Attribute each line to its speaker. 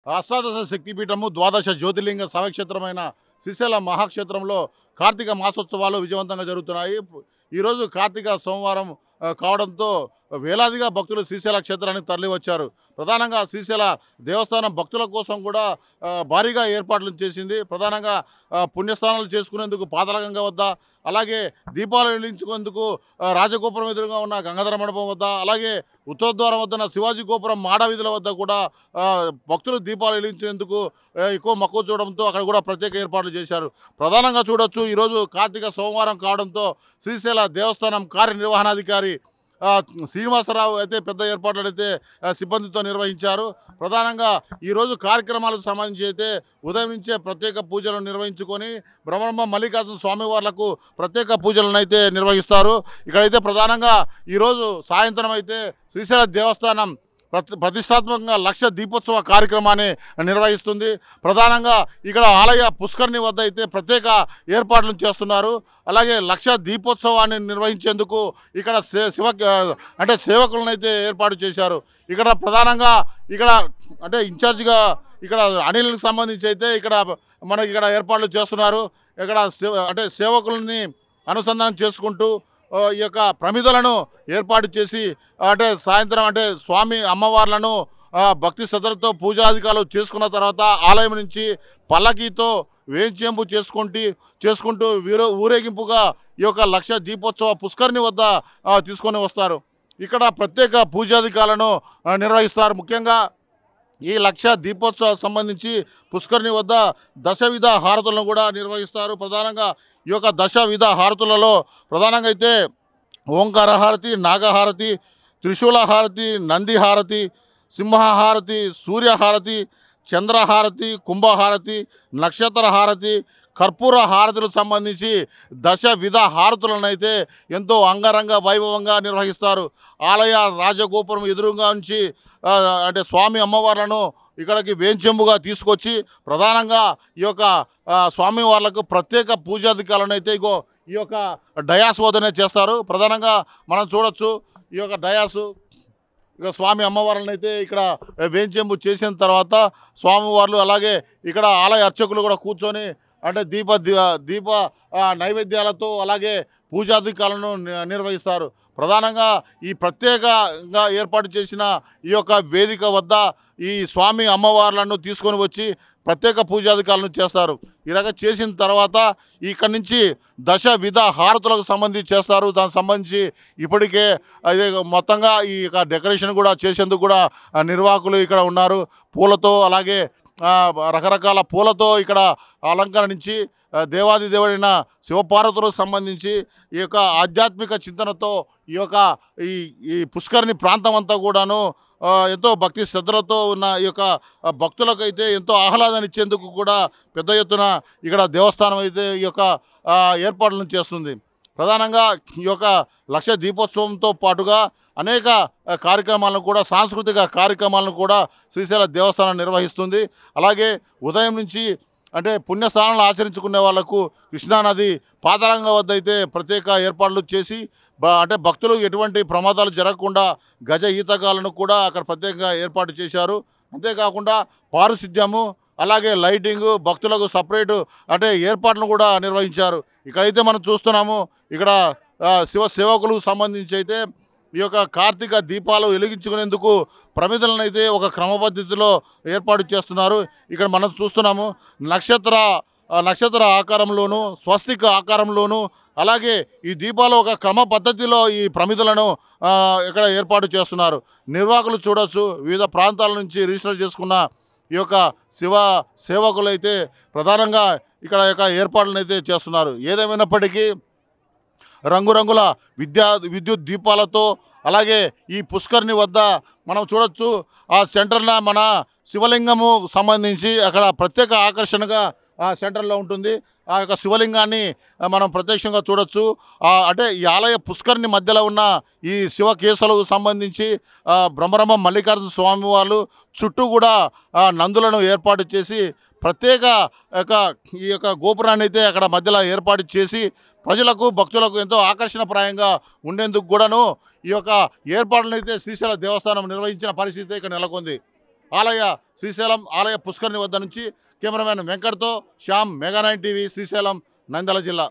Speaker 1: అష్టాదశ శక్తిపీఠము ద్వాదశ జ్యోతిర్లింగ సమక్షేత్రమైన శ్రీశైల మహాక్షేత్రంలో కార్తీక మాసోత్సవాలు విజయవంతంగా జరుగుతున్నాయి. ఈరోజు కార్తీక సోమవారం కావడంతో వేలాదిగా భక్తులు శ్రీశైల క్షేత్రానికి తరలివచ్చారు. ప్రధానంగా శ్రీశైల దేవస్థానం భక్తుల కోసం కూడా భారీగా ఏర్పాట్లు చేసింది. ప్రధానంగా పుణ్యస్నానాలు చేసుకునేందుకు పాతాళగంగ వద్ద, అలాగే దీపాలు వెలిగించుకునేందుకు రాజగోపురం ఎదురుగా ఉన్న గంగాధర మండపం వద్ద, అలాగే ఉత్తరద్వారం వద్ద శివాజీ గోపురం మాడవీధుల వద్ద కూడా భక్తులు దీపాలు వెలిగించేందుకు ఎక్కువ మక్కువ చూడడంతో అక్కడ కూడా ప్రత్యేక ఏర్పాట్లు చేశారు. ప్రధానంగా చూడొచ్చు, ఈరోజు కార్తీక సోమవారం కావడంతో శ్రీశైల దేవస్థానం కార్యనిర్వహణాధికారి శ్రీనివాసరావు అయితే పెద్ద ఏర్పాట్లు అయితే సిబ్బందితో నిర్వహించారు. ప్రధానంగా ఈరోజు కార్యక్రమాలకు సంబంధించి అయితే ఉదయం నుంచే ప్రత్యేక పూజలను నిర్వహించుకొని బ్రహ్మ మల్లికార్జున స్వామివార్లకు ప్రత్యేక పూజలను అయితే నిర్వహిస్తారు. ఇక్కడైతే ప్రధానంగా ఈరోజు సాయంత్రం అయితే శ్రీశైల దేవస్థానం ప్రతిష్టాత్మకంగా లక్ష దీపోత్సవ కార్యక్రమాన్ని నిర్వహిస్తుంది. ప్రధానంగా ఇక్కడ ఆలయ పుష్కరిణి వద్ద అయితే ప్రత్యేక ఏర్పాట్లు చేస్తున్నారు. అలాగే లక్ష దీపోత్సవాన్ని నిర్వహించేందుకు ఇక్కడ సేవకులను అయితే ఏర్పాటు చేశారు. ఇక్కడ ప్రధానంగా అంటే ఇన్ఛార్జిగా ఇక్కడ అనిల్కి సంబంధించి అయితే మనకి ఏర్పాట్లు చేస్తున్నారు. ఇక్కడ సేవకులని అనుసంధానం చేసుకుంటూ ఈ యొక్క ప్రమిదలను ఏర్పాటు చేసి సాయంత్రం స్వామి అమ్మవార్లను భక్తి శ్రద్ధలతో పూజాధికారులు చేసుకున్న తర్వాత ఆలయం నుంచి పల్లకీతో వేంచేంపు చేసుకుంటూ ఊరేగింపుగా ఈ యొక్క లక్ష దీపోత్సవ పుష్కరిణి వద్ద తీసుకొని వస్తారు. ఇక్కడ ప్రత్యేక పూజాధికారులను నిర్వహిస్తారు. ముఖ్యంగా ఈ లక్ష దీపోత్సవం సంబంధించి పుష్కరిణి వద్ద దశవిధ హారతులను కూడా నిర్వహిస్తారు. ప్రధానంగా ఈ యొక్క దశవిధ హారతులలో ప్రధానంగా అయితే ఓంకార హారతి, నాగహారతి, త్రిశూల హారతి, నంది హారతి, సింహహారతి, సూర్యహారతి, చంద్రహారతి, కుంభహారతి, నక్షత్ర హారతి, కర్పూర హారతులకు సంబంధించి దశవిధ హారతులను అయితే ఎంతో అంగరంగ వైభవంగా నిర్వహిస్తారు. ఆలయ రాజగోపురం ఎదురుగా నుంచి స్వామి అమ్మవార్లను ఇక్కడికి వేంచెంబుగా తీసుకొచ్చి ప్రధానంగా ఈ యొక్క స్వామి వార్లకు ప్రత్యేక పూజాధికారులను అయితే ఈ యొక్క డయాస్ వద్దనే చేస్తారు. ప్రధానంగా మనం చూడొచ్చు, ఈ యొక్క డయాసు స్వామి అమ్మవార్లను అయితే ఇక్కడ వేంచెంబు చేసిన తర్వాత స్వామివార్లు అలాగే ఇక్కడ ఆలయ అర్చకులు కూడా కూర్చొని దీప నైవేద్యాలతో అలాగే పూజాధికారులను నిర్వహిస్తారు. ప్రధానంగా ఈ ప్రత్యేకంగా ఏర్పాటు చేసిన ఈ యొక్క వేదిక వద్ద ఈ స్వామి అమ్మవార్లను తీసుకొని వచ్చి ప్రత్యేక పూజాధికారులను చేస్తారు. ఈ రకంగా చేసిన తర్వాత ఇక్కడి నుంచి దశవిధ హారతులకు సంబంధించి చేస్తారు. దానికి సంబంధించి ఇప్పటికే అదే మొత్తంగా ఈ యొక్క డెకరేషన్ కూడా చేసేందుకు కూడా నిర్వాహకులు ఇక్కడ ఉన్నారు. పూలతో అలాగే రకరకాల పూలతో ఇక్కడ అలంకరించి దేవాది దేవుడైన శివపార్వతులకు సంబంధించి ఈ యొక్క ఆధ్యాత్మిక చింతనతో ఈ పుష్కరిణి ప్రాంతం అంతా కూడాను ఎంతో భక్తి శ్రద్ధలతో ఉన్న ఈ యొక్క భక్తులకైతే ఎంతో ఆహ్లాదాన్ని ఇచ్చేందుకు కూడా పెద్ద ఎత్తున ఇక్కడ దేవస్థానం అయితే ఈ యొక్క ఏర్పాట్లను చేస్తుంది. ప్రధానంగా ఈ యొక్క లక్ష దీపోత్సవంతో పాటుగా అనేక కార్యక్రమాలను కూడా సాంస్కృతిక కార్యక్రమాలను కూడా శ్రీశైల దేవస్థానం నిర్వహిస్తుంది. అలాగే ఉదయం నుంచి పుణ్యస్థానాలను ఆచరించుకునే వాళ్లకు కృష్ణానది పాతాళగంగ వద్ద అయితే ప్రత్యేక ఏర్పాట్లు చేసి భక్తులు ఎటువంటి ప్రమాదాలు జరగకుండా గజ ఈతగాలను కూడా అక్కడ ప్రత్యేకంగా ఏర్పాటు చేశారు. అంతేకాకుండా పారిశుద్ధ్యము అలాగే లైటింగు భక్తులకు సపరేటు ఏర్పాట్లను కూడా నిర్వహించారు. ఇక్కడైతే మనం చూస్తున్నాము, ఇక్కడ శివ సేవకులకు సంబంధించి అయితే ఈ యొక్క కార్తీక దీపాలు వెలిగించుకునేందుకు ప్రమిదలను అయితే ఒక క్రమ పద్ధతిలో ఏర్పాటు చేస్తున్నారు. ఇక్కడ మనం చూస్తున్నాము నక్షత్ర ఆకారంలోను స్వస్తిక ఆకారంలోను అలాగే ఈ దీపాలు ఒక క్రమ పద్ధతిలో ఈ ప్రమిదలను ఇక్కడ ఏర్పాటు చేస్తున్నారు. నిర్వాహకులు చూడొచ్చు, వివిధ ప్రాంతాల నుంచి రిజిస్టర్ చేసుకున్న ఈ యొక్క శివ సేవకులు అయితే ప్రధానంగా ఇక్కడ యొక్క ఏర్పాట్లను అయితే చేస్తున్నారు. ఏదేమైనప్పటికీ రంగురంగుల విద్యుత్ దీపాలతో అలాగే ఈ పుష్కరిణి వద్ద మనం చూడొచ్చు, ఆ సెంటర్లో మన శివలింగము సంబంధించి అక్కడ ప్రత్యేక ఆకర్షణగా ఆ సెంటర్లో ఉంటుంది. ఆ యొక్క శివలింగాన్ని మనం ప్రత్యక్షంగా చూడొచ్చు. ఈ ఆలయ పుష్కరిణి మధ్యలో ఉన్న ఈ శివకేశలకు సంబంధించి బ్రహ్మ మల్లికార్జున స్వామి వాళ్ళు చుట్టూ కూడా నందులను ఏర్పాటు చేసి ప్రత్యేక ఈ యొక్క గోపురాన్ని అయితే అక్కడ మధ్యలో ఏర్పాటు చేసి ప్రజలకు భక్తులకు ఎంతో ఆకర్షణప్రాయంగా ఉండేందుకు కూడాను ఈ యొక్క ఏర్పాట్లను అయితే శ్రీశైల దేవస్థానం నిర్వహించిన పరిస్థితి ఇక్కడ నెలకొంది. శ్రీశైలం ఆలయ పుష్కరిణి వద్ద నుంచి కెమెరామెన్ వెంకట్తో శ్యామ్ మెగా 9 టీవీ శ్రీశైలం నంద్యాల జిల్లా.